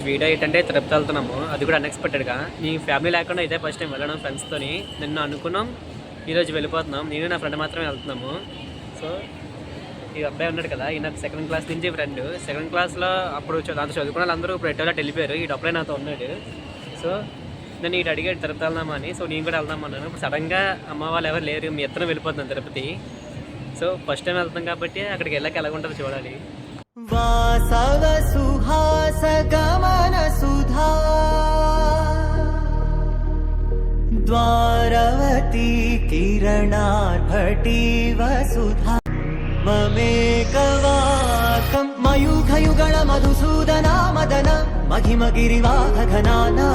Video ఏంటంటే తిరుపతి వెళ్తున్నాము, అది కూడా అన్ఎక్స్పెక్టెడ్గా. నీ ఫ్యామిలీ లేకుండా ఇదే ఫస్ట్ టైం వెళ్ళడం ఫ్రెండ్స్తోని. నిన్న అనుకున్నాం ఈరోజు వెళ్ళిపోతున్నాం, నేను నా ఫ్రెండ్ మాత్రమే వెళ్తున్నాము. సో ఈ అబ్బాయి ఉన్నాడు కదా, ఈ నాకు సెకండ్ క్లాస్ నుంచి ఫ్రెండ్. సెకండ్ క్లాస్లో అప్పుడు దాంతో చదువుకున్న వాళ్ళందరూ ఇప్పుడు ఎట్టోలా వెళ్ళిపోయారు, ఈ అబ్బాయి నాతో ఉన్నాడు. సో నేను ఇటు అడిగాడు తిరుపతి వెళ్దామని. సో నేను కూడా వెళ్దాం అన్నాను. ఇప్పుడు సడన్గా అమ్మ వాళ్ళు ఎవరు లేరు, మీ ఇద్దరం వెళ్ళిపోతున్నాను తిరుపతి. సో ఫస్ట్ టైం వెళ్తాం కాబట్టి అక్కడికి వెళ్ళాక ఎలాగుంటుందో చూడాలి. వాసవ సుహాస గమన సుధా ద్వారవతి కిరణార్భటి వసుధా మమేకవాకం మయూఖయుగళ మధుసూదనా మదన మహిమగిరివాహఘనానా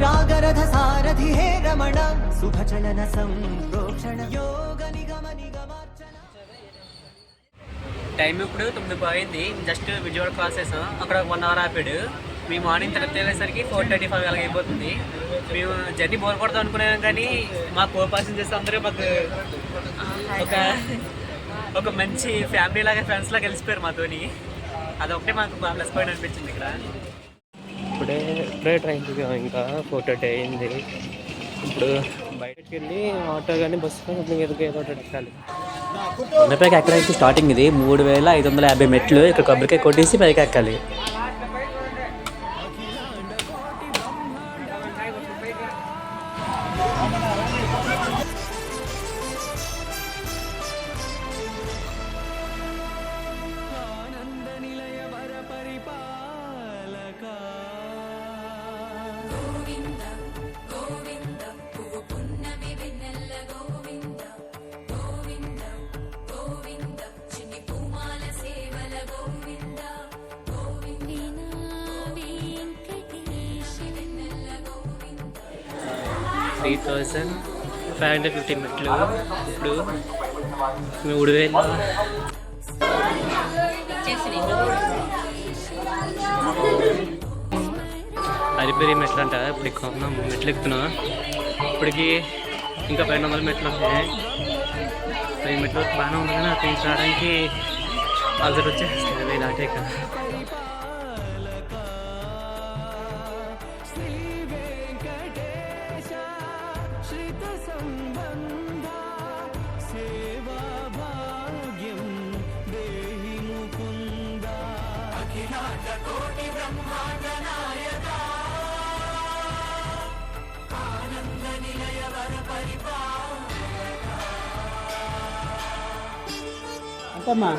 రాగరథ సారథి హే రమణ శుభచలన సంప్రోక్షణ యోగ నిగమ నిగమార్చన. టైం ఇప్పుడు 9 అయింది. జస్ట్ విజయవాడ క్రాస్ చేసాం, అక్కడ 1 అవర్ ఆపాడు. మేము మార్నింగ్ తిరుపతి వెళ్ళేసరికి 4:35 అలాగ అయిపోతుంది. మేము జర్నీ బోర్ కొడతాం అనుకున్నాం, కానీ మా కో పాసెంజర్స్ అందరూ మాకు ఒక మంచి ఫ్యామిలీ లాగా ఫ్రెండ్స్ లాగా కలిసిపోయారు మాతోని. అదొకటే మాకు బాగా ప్లస్ పాయింట్ అనిపించింది ఇక్కడ. ఇప్పుడే ట్రైన్ దిగాం, ఇంకా 4:30 అయింది. ఇప్పుడు బయటకు వెళ్ళి ఆటో కానీ బస్సు కానీ ఏదో ఒకటి ఎక్కాలి. కొండపైకి ఎక్కడానికి స్టార్టింగ్ ఇది 3550 మెట్లు. ఇక్కడ కొబ్బరికాయ కొట్టేసి పైకి ఎక్కాలి. $3,550 మెట్లు. ఇప్పుడు 3,000 అరిపేరి మెట్లు అంట. ఇప్పుడు ఎక్కువ మెట్లు ఎక్కుతున్నాం. ఇప్పటికి ఇంకా 500 మెట్లు ఉన్నాయి. 10 మెట్లు బాగానే ఉంది, కానీ అక్కడి నుంచి రావడానికి అలసట వచ్చేస్తుంది దాటాక. అంతమ్మా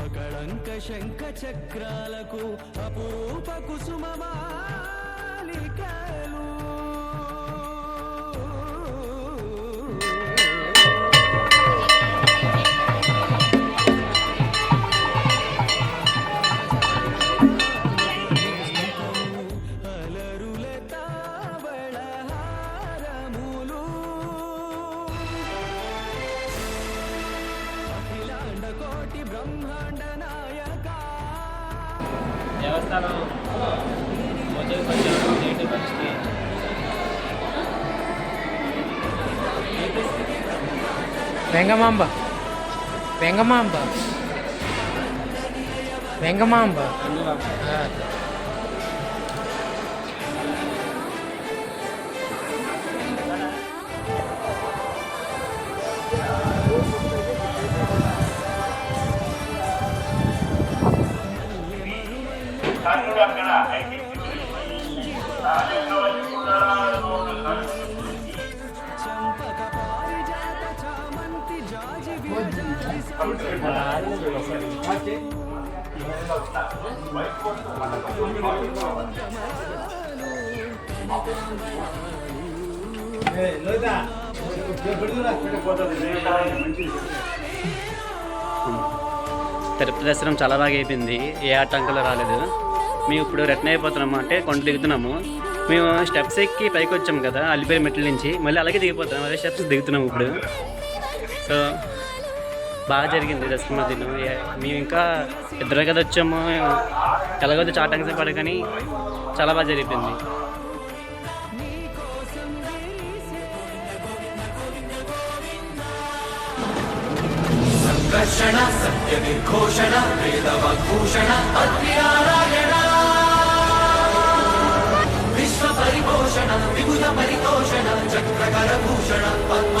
అకళంక శంఖ చక్రాలకు అపురూప కుసుమమాలికలు దేవస్థానం వెంగమాంబ వెంగమాంబ వెంగమాంబ తిరుపతి దర్శనం చాలా బాగా అయిపోయింది, ఏ ఆటంకాలు రాలేదు. మేము ఇప్పుడు రిటర్న్ అయిపోతున్నాము, అంటే కొండ దిగుతున్నాము. మేము స్టెప్స్ ఎక్కి పైకి వచ్చాం కదా అల్లిపేరు మెట్ల నుంచి, మళ్ళీ అలాగే దిగిపోతాం, అదే స్టెప్స్ దిగుతున్నాం ఇప్పుడు. సో బాగా జరిగింది దశమదినం. మేము ఇంకా ఇద్దరు కదా వచ్చాము, ఎలాగైతే చాటాంగి పడ కానీ చాలా బాగా జరిగింది. సంఘర్షణ సత్య నిర్ఘోషణ వేదవద్భూషణ అద్రినారాయణ విశ్వ పరిపోషణ విభుత పరితోషణ చక్రకర భూషణ పద్మ